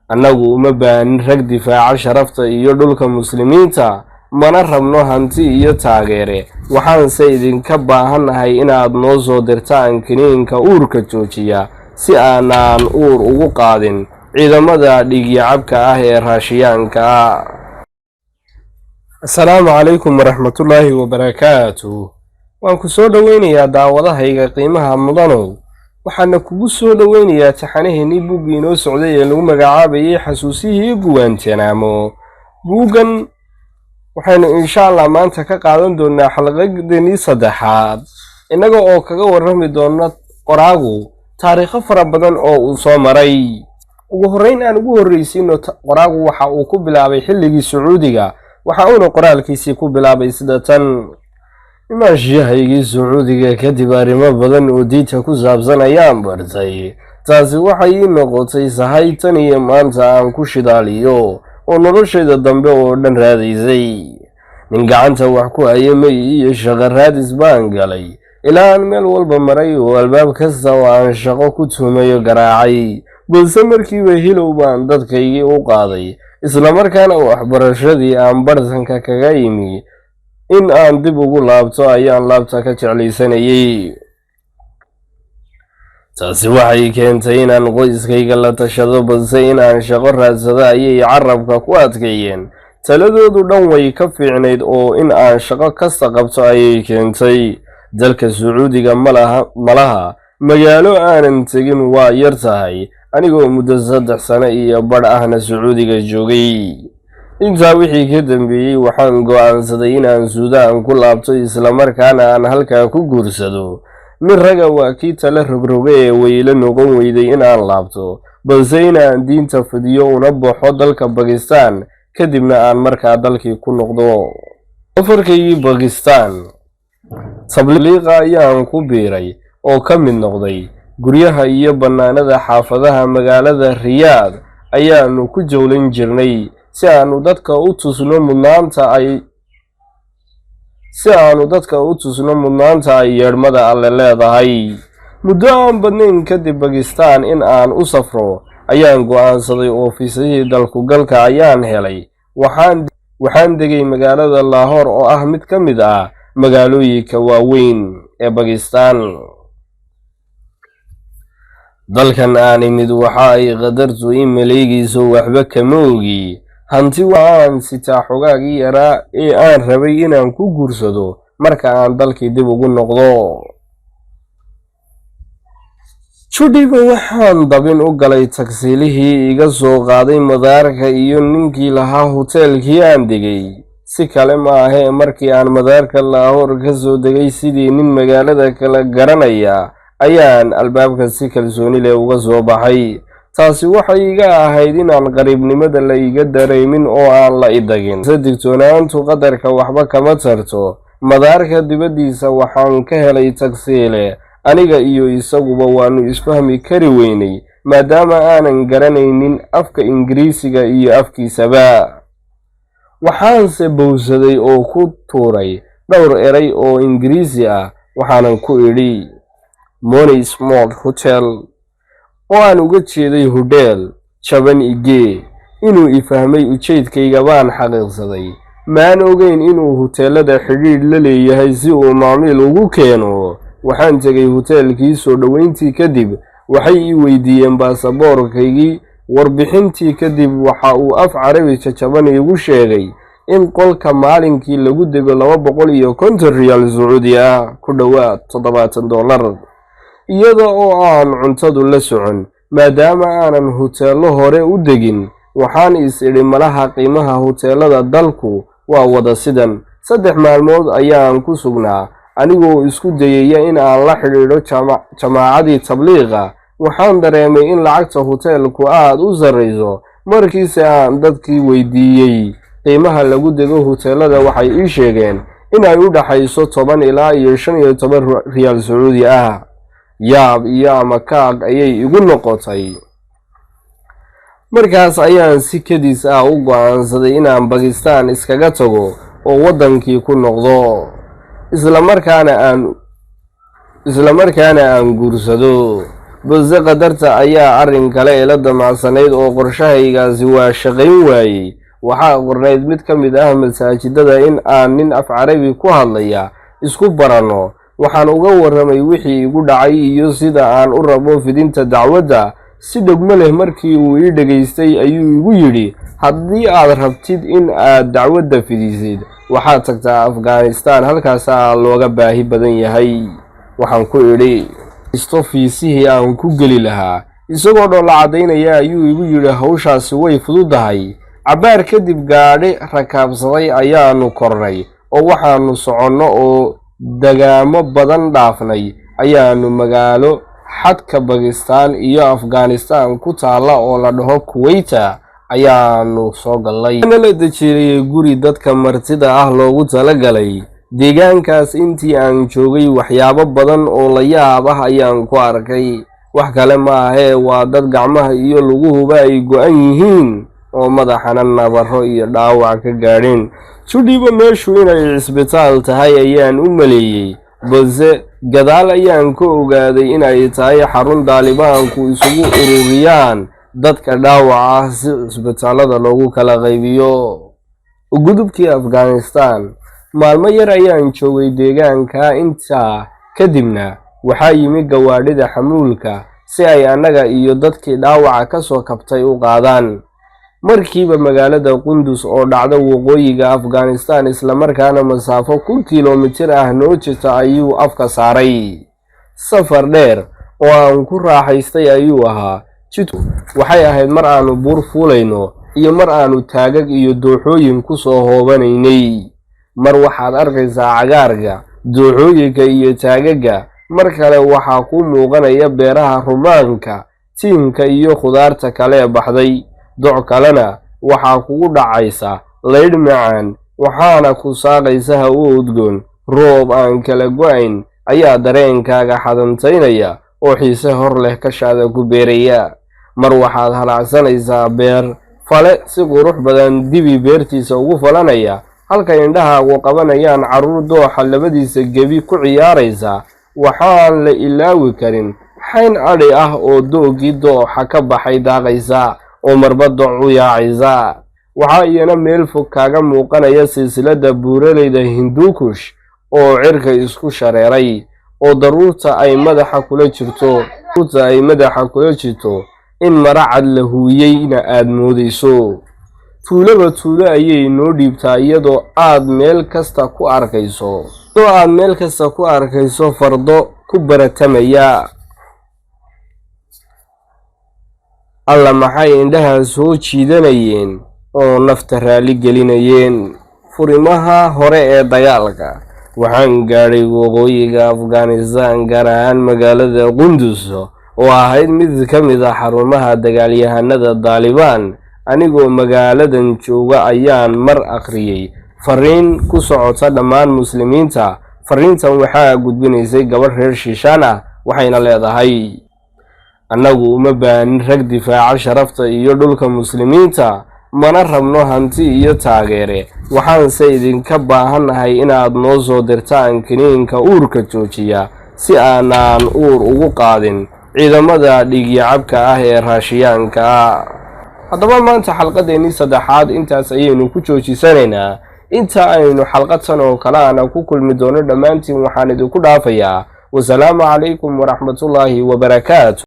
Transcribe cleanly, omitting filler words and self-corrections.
annagu uma baahin rag difaaca sharafta iyo dhulka muslimiinta, mana rabno hanti iyo taageere. waxaanse idinka baahannahay inaad noo soo dirtaan kiniinka uurka joojiya si aanaan uur ugu qaadin ciidamada dhiigyacabka ah ee raashiyaanka ah. assalaamu calaykum waraxmatullaahi wabarakaatuh. waan ku soo dhoweynayaa daawadahayga qiimaha mudanow. waxaana kugu soo dhoweynayaa taxanaheennii buuggii inoo socday ee lagu magacaabayay xasuusihii guwaantanaamo. buuggan waxaynu insha allah maanta ka qaadan doonaa xalqadeennii 3aad, innaga oo kaga warrami doona qoraagu taariikho fara badan oo uu soo maray. ugu horreyn aan ugu horreysiino, qoraagu waxa uu ku bilaabay xilligii sacuudiga, waxa uuna qoraalkiisii ku bilaabay sida tan: imaanshiyahaygii sacuudiga kadib arrimo badan oo diinta ku saabsan ayaan bartay. taasi waxay ii noqotay sahay tan iyo maanta aan ku shidaaliyo oo noloshayda dambe oo dhan raadaysay. nin gacanta wax ku haya may iyo shaqo raadis baan galay, ilaa aan meel walba maray oo albaab kasta oo aan shaqo ku tuumayo garaacay. balse markiiba hilow baan dadkaygii u qaaday, islamarkaana waxbarashadii aan bartanka kaga yimi in aan dib ugu laabto ayaan laabta ka jeclaysanayay. taasi waxay keentay inaan qoyskayga la tashado, balse in aan shaqo raadsado ayay carabka ku adkeeyeen. taladoodu dhan way ka fiicnayd oo in aan shaqo kasta qabto ayay keentay. dalka sacuudiga malaha magaalo aanan tegin waa yar tahay, anigoo muddo 3 sano iyo badh ahna sacuudiga joogay. intaa wixii ka dambeeyey waxaan go'aansaday inaan suudaan ku laabto, islamarkaana aan halkaa ku guursado. nin raga waa kii tala rogroga ee weyla noqon weyday inaan laabto, balse inaan diinta fidiyo una baxo dalka bakistaan, kadibna aan markaa dalkii ku noqdo. safarkaygii bakistaan tabliiqa ayaan ku biiray oo ka mid noqday guryaha iyo bannaanada xaafadaha magaalada riyaad ayaanu ku jawlan jirnay si aanu dadka u tusno mudnaanta ay yeedhmada alle leedahay. muddo aan badnayn kadib bakistaan in aan u safro ayaan go'aansaday oo fiisihii dalkugalka ayaan helay. waxaan degay magaalada Lahore oo ah mid ka mid ah magaalooyinka waaweyn ee bakistaan. dalkan aan imid waxa ay qadartu in maleegiiso waxba kama ogi. hanti waxaan sitaa xogaagii yaraa ee aan rabay inaan ku guursado marka aan dalkii dib ugu noqdo. judhiba waxaan dabin u galay tagsiilihii iga soo qaaday madaarka iyo ninkii lahaa hoteelkii aan degay. si kale ma ahee markii aan madaarka Lahore ka soo degay sidii nin magaalada kala garanaya ayaan albaabka si kalsooni leh uga soo baxay. taasi waxay iga ahayd inaan qariibnimada la iga dareemin oo aan la idagin. digtoonaantu qadarka waxba kama tarto. madaarka dibaddiisa waxaan ka helay tagsiile. aniga iyo isaguba waanu isfahmi kari weynay maadaama aanan garanaynin afka ingiriisiga iyo afkiisaba. waxaanse bowsaday oo ku tuuray dhowr eray oo ingiriisi ah. waxaanan ku idhi Money Smart Hotel, oo aan uga jeeday hodheel jaban igee. inuu ifahmay ujeedkayga baan xaqiiqsaday. maan ogeyn inuu hoteelada xidhiidh la leeyahay si uu macaamiil ugu keeno. waxaan tegay hoteelkii soo dhoweyntii kadib waxay ii weydiiyeen baasaboorkaygii. warbixintii kadib waxa uu af carabi jajaban iigu sheegay in qolka maalinkii lagu dego 250 riyaal sacuudi ah, ku dhowaad $70, iyada oo aan cuntadu la socon. maadaama aanan hoteello hore u degin, waxaan is idhi malaha qiimaha hoteelada dalku waa wada sidan. 3 maalmood ayaan ku sugnaa anigoo isku dayaya in aan la xidhiidho jamaacadii tabliiqa. waxaan dareemay in lacagta hoteelku aad u sarreyso. markiise aan dadkii weydiiyey qiimaha lagu dego hoteelada, waxay ii sheegeen inay u dhaxayso 10 ilaa 15 riyaal sacuudi ah. yaab iyo amakaag ayay igu noqotay. markaas ayaan si kadis ah u go'aansaday inaan bakistaan iskaga tago oo waddankii ku noqdo, islamarkaana aan guursado. balse qadarta ayaa arrin kale ila damacsanayd oo qorshahaygaasi waa shaqayn waayey. waxaa qornayd mid ka mid ah masaajidada in aan nin af carabi ku hadlaya isku baranno. waxaan uga warramay wixii igu dhacay iyo sida aan u rabo fidinta dacwadda. si dhegmo leh markii uu ii dhegaystay ayuu igu yidhi, haddii aad rabtid in aad dacwadda fidisid waxaad tagtaa Afghanistan, halkaasaa looga baahi badan yahay. waxaan ku idhi fiisihii aan ku geli lahaa. isagoo dhoolla caddaynaya ayuu igu yidhi, hawshaasi way fududahay. cabbaar kadib gaadhi rakaabsaday ayaannu kornay oo waxaannu soconno oo degaamo badan dhaafnay ayaannu magaalo xadka Bakistaan iyo Afghanistan ku taalla oo la dhaho Kuwait ayaannu soo galnay. la dejiyay guri dadka martida ah loogu talagalay. deegaankaas intii aan joogay waxyaabo badan oo la yaab ah ayaan ku arkay. wax kale ma ahee waa dad gacmaha iyo luguhuba ay go'an yihiin oo madaxana nabaro iyo dhaawac ka gaadheen. sudhiiba meeshu inay cisbitaal tahay ayaan u maleeyey, balse gadaal ayaan ka ogaaday inay tahay xarun daalibaanku isugu ururiyaan dadka dhaawaca ah si cisbitaalada loogu kala qaybiyo. gudubkii Afghanistan maalmo yar ayaan joogay deegaanka. intaa kadibna waxaa yimi gawaadhida xamuulka si ay annaga iyo dadkii dhaawaca ka soo kabtay u qaadaan. markiiba magaalada Qunduz oo dhacda waqooyiga Afghanistan islamarkaana masaafo 1 kiiloomitir ah noo jirta ayuu afka saaray. safar dheer oo aan ku raaxaystay ayuu ahaa. jidku waxay ahayd mar aanu buur fuulayno iyo mar aanu taagag iyo dooxooyin ku soo hoobanaynay. mar waxaad arkaysaa cagaarga dooxooyinka iyo taagaga, mar kale waxaa ku muuqanaya beeraha rumaanka, tiinka iyo khudaarta kale baxday. doc kalena waxaa kugu dhacaysa laydh macaan, waxaana ku saaqaysa hawo udgoon. roob aan kala go'ayn ayaa dareenkaaga xadantaynaya oo xiise hor leh kashaada ku beeraya. mar waxaad halacsanaysaa beer fale si qurux badan dibi beertiisa ugu falanaya, halka indhahaagu qabanayaan carruur dooxa labadiisa gebi ku ciyaaraysa. waxaan la ilaawi karin xayn adhi ah oo doogii dooxa ka baxay daaqaysa oo marba doc u yaacaysa. waxaa iyana meel fog kaaga muuqanaya silsiladda buuraleyda Hindukush oo cirka isku shareeray, oo daruurta ay madaxa kula jirto in mara cad la huuyeyna aad moodayso. tuulaba tuulo ayay noo dhiibtaa iyadoo aad meel kasta ku arkayso fardo ku baratamaya. alla maxay indhaha soo jiidanayeen oo nafta raali gelinayeen. furimaha hore ee dagaalka waxaan gaadhay waqooyiga Afghanistan, gaar ahaan magaalada Qunduz oo ahayd mid ka mid ah xarumaha dagaalyahanada Taliban. anigoo magaaladan jooga ayaan mar akhriyay fariin ku socota dhammaan muslimiinta. fariintan waxaa gudbinaysay gabadh reer Shiishaan ah, waxayna leedahay, annagu uma baahin rag difaaca sharafta iyo dhulka muslimiinta, mana rabno hanti iyo taageere. waxaanse idinka baahannahay inaad noo soo dirtaan kiniinka uurka joojiya si aanaan uur ugu qaadin ciidamada dhiigyacabka ah ee Raashiyaanka ah. haddaba maanta xalqadeennii 3aad intaas ayaynu ku joojisanaynaa. inta aynu xalqad tan oo kale aan ku kulmi doono dhammaantiin waxaan idinku dhaafayaa wasalaamu calaykum waraxmatullaahi wabarakaatu.